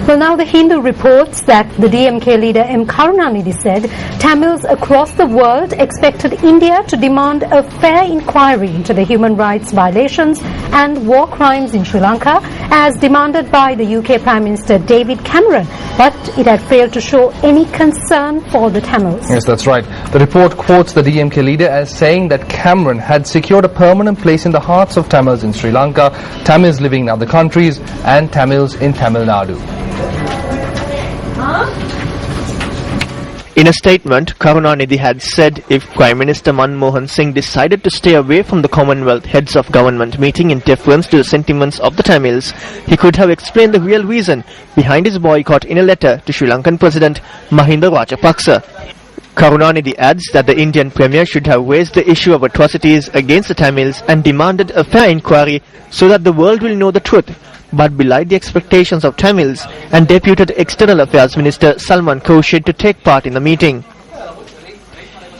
Well, now the Hindu reports that the DMK leader M. Karunanidhi said Tamils across the world expected India to demand a fair inquiry into the human rights violations and war crimes in Sri Lanka as demanded by the UK Prime Minister David Cameron, but it had failed to show any concern for the Tamils. Yes, that's right. The report quotes the DMK leader as saying that Cameron had secured a permanent place in the hearts of Tamils in Sri Lanka, Tamils living in other countries and Tamils in Tamil Nadu. In a statement, Karunanidhi had said if Prime Minister Manmohan Singh decided to stay away from the Commonwealth Heads of Government meeting in deference to the sentiments of the Tamils, he could have explained the real reason behind his boycott in a letter to Sri Lankan President Mahinda Rajapaksa. Karunanidhi adds that the Indian Premier should have raised the issue of atrocities against the Tamils and demanded a fair inquiry so that the world will know the truth, but belied the expectations of Tamils and deputed External Affairs Minister Salman Khurshid to take part in the meeting.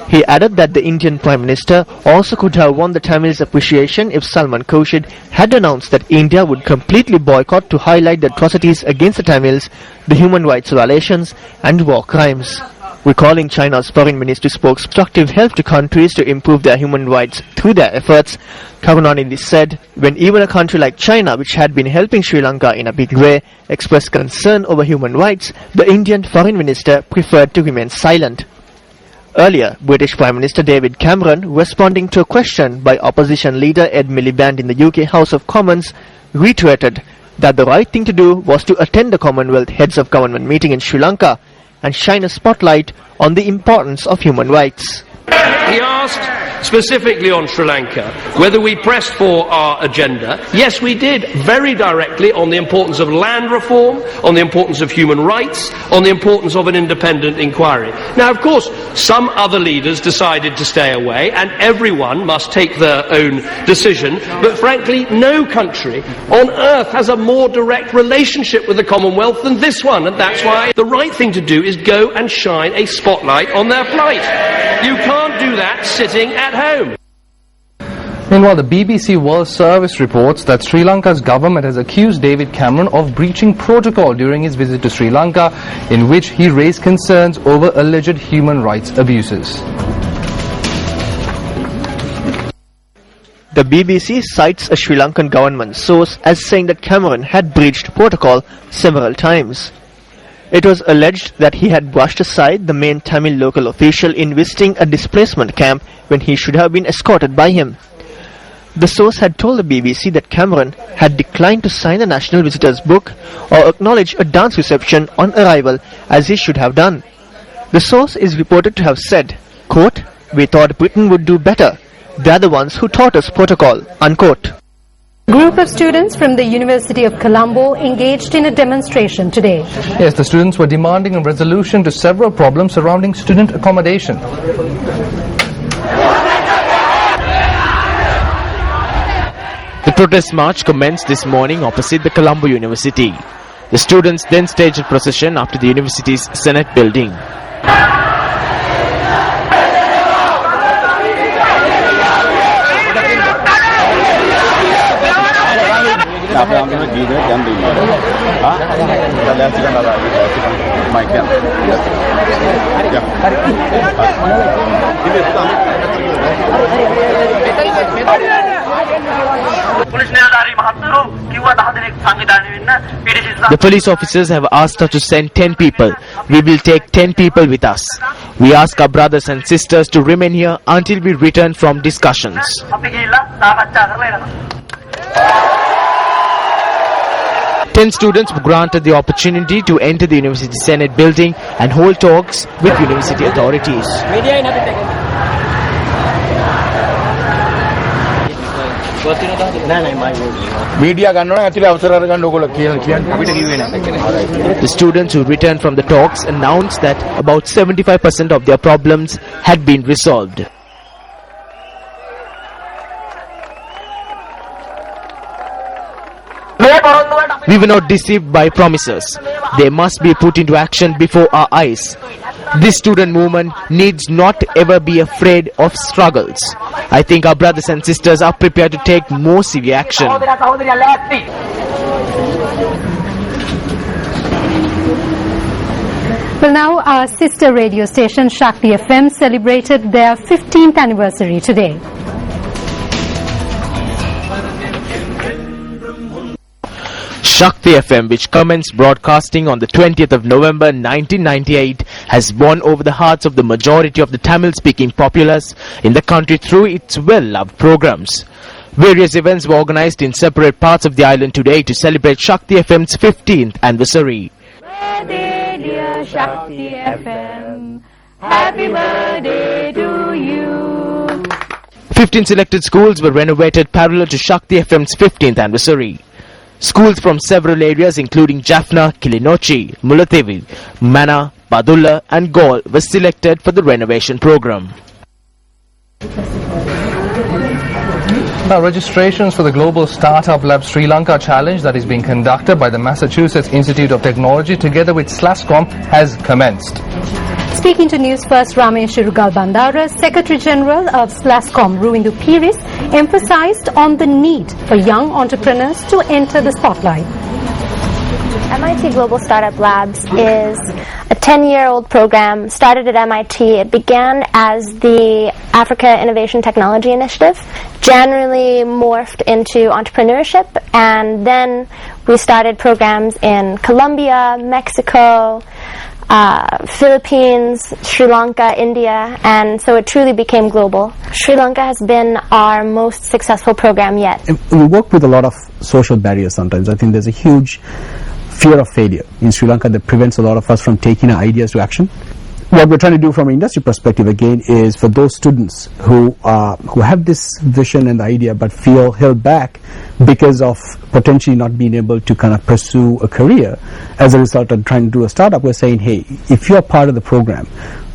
He added that the Indian Prime Minister also could have won the Tamils' appreciation if Salman Khurshid had announced that India would completely boycott to highlight the atrocities against the Tamils, the human rights violations and war crimes. Recalling China's foreign ministry spoke constructive help to countries to improve their human rights through their efforts, Karunanidhi said when even a country like China, which had been helping Sri Lanka in a big way, expressed concern over human rights, the Indian foreign minister preferred to remain silent. Earlier, British Prime Minister David Cameron, responding to a question by opposition leader Ed Miliband in the UK House of Commons, reiterated that the right thing to do was to attend the Commonwealth Heads of Government meeting in Sri Lanka and shine a spotlight on the importance of human rights. He asked specifically on Sri Lanka whether we pressed for our agenda. Yes, we did, very directly, on the importance of land reform, on the importance of human rights, on the importance of an independent inquiry. Now, of course, some other leaders decided to stay away, and everyone must take their own decision, but frankly, no country on earth has a more direct relationship with the Commonwealth than this one, and that's why the right thing to do is go and shine a spotlight on their plight. You can't do that sitting at home. Meanwhile, the BBC World Service reports that Sri Lanka's government has accused David Cameron of breaching protocol during his visit to Sri Lanka, in which he raised concerns over alleged human rights abuses. The BBC cites a Sri Lankan government source as saying that Cameron had breached protocol several times. It was alleged that he had brushed aside the main Tamil local official in visiting a displacement camp when he should have been escorted by him. The source had told the BBC that Cameron had declined to sign the National Visitors Book or acknowledge a dance reception on arrival as he should have done. The source is reported to have said, quote, "We thought Britain would do better. They're the ones who taught us protocol," unquote. A group of students from the University of Colombo engaged in a demonstration today. Yes, the students were demanding a resolution to several problems surrounding student accommodation. The protest march commenced this morning opposite the Colombo University. The students then staged a procession up to the university's Senate building. The police officers have asked us to send 10 people. We will take 10 people with us. We ask our brothers and sisters to remain here until we return from discussions. 10 students were granted the opportunity to enter the University Senate building and hold talks with university authorities. The students who returned from the talks announced that about 75% of their problems had been resolved. We were not deceived by promises. They must be put into action before our eyes. This student movement needs not ever be afraid of struggles. I think our brothers and sisters are prepared to take more severe action. Well, now our sister radio station Shakti FM celebrated their 15th anniversary today. Shakti FM, which commenced broadcasting on the 20th of November 1998, has won over the hearts of the majority of the Tamil-speaking populace in the country through its well-loved programs. Various events were organized in separate parts of the island today to celebrate Shakti FM's 15th anniversary. Birthday, dear Shakti FM. Happy birthday to you. 15 selected schools were renovated parallel to Shakti FM's 15th anniversary. Schools from several areas including Jaffna, Kilinochi, Mulatevi, Mana, Badulla and Gaul were selected for the renovation program. Now, registrations for the Global Startup Lab Sri Lanka Challenge that is being conducted by the Massachusetts Institute of Technology together with SLASCOM has commenced. Speaking to News First, Ramesh Irugal Bandara, Secretary General of SLASCOM, Ruindu Piris, emphasized on the need for young entrepreneurs to enter the spotlight. MIT Global Startup Labs is a 10-year-old program started at MIT. It began as the Africa Innovation Technology Initiative, generally morphed into entrepreneurship, and then we started programs in Colombia, Mexico, Philippines, Sri Lanka, India, and so it truly became global. Sri Lanka has been our most successful program yet. We work with a lot of social barriers sometimes. I think there's a huge fear of failure in Sri Lanka that prevents a lot of us from taking our ideas to action. What we're trying to do from an industry perspective again is for those students who have this vision and the idea but feel held back because of potentially not being able to kind of pursue a career as a result of trying to do a startup, we're saying, hey, if you're part of the program,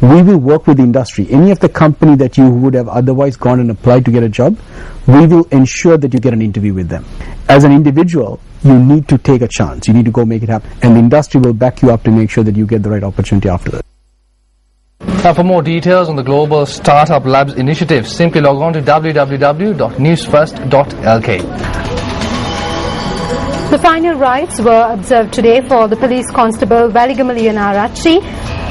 we will work with the industry. Any of the company that you would have otherwise gone and applied to get a job, we will ensure that you get an interview with them. As an individual, you need to take a chance. You need to go make it happen. And the industry will back you up to make sure that you get the right opportunity after that. Now, for more details on the Global Startup Labs initiative, simply log on to www.newsfirst.lk. The final rites were observed today for the police constable Valigamalian Arachi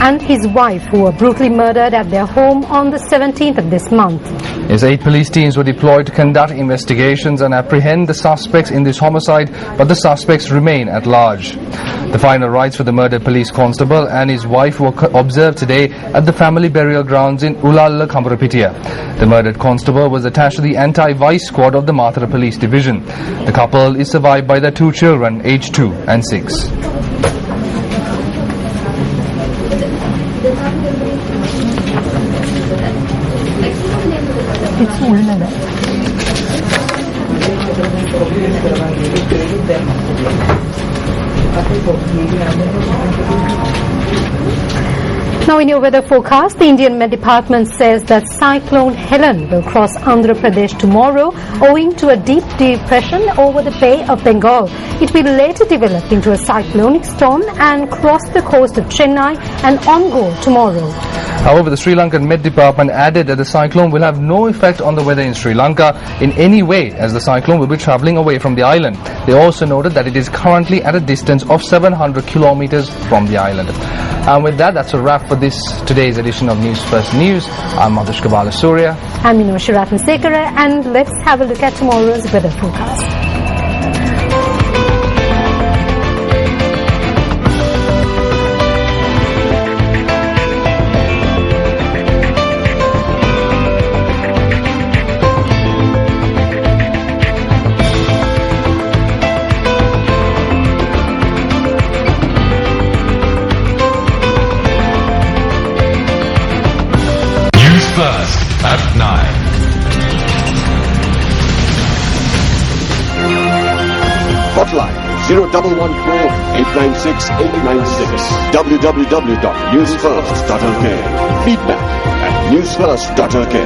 and his wife, who were brutally murdered at their home on the 17th of this month. Yes, 8 police teams were deployed to conduct investigations and apprehend the suspects in this homicide, but the suspects remain at large. The final rites for the murdered police constable and his wife were observed today at the family burial grounds in Ulalla, Kamarapitia. The murdered constable was attached to the anti-vice squad of the Mathura Police Division. The couple is survived by their 2 children, aged 2 and 6. Now, in your weather forecast, the Indian Met Department says that Cyclone Helen will cross Andhra Pradesh tomorrow owing to a deep depression over the Bay of Bengal. It will later develop into a cyclonic storm and cross the coast of Chennai and Ongole tomorrow. However, the Sri Lankan Met Department added that the cyclone will have no effect on the weather in Sri Lanka in any way, as the cyclone will be travelling away from the island. They also noted that it is currently at a distance of 700 kilometers from the island. And with that, that's a wrap for today's edition of News First News. I'm Madhushka Balasuriya. I'm Minoshi Ratnasekara, and let's have a look at tomorrow's weather forecast. First at 9. Hotline 0114-896-896. www.newsfirst.lk. Feedback at newsfirst.lk.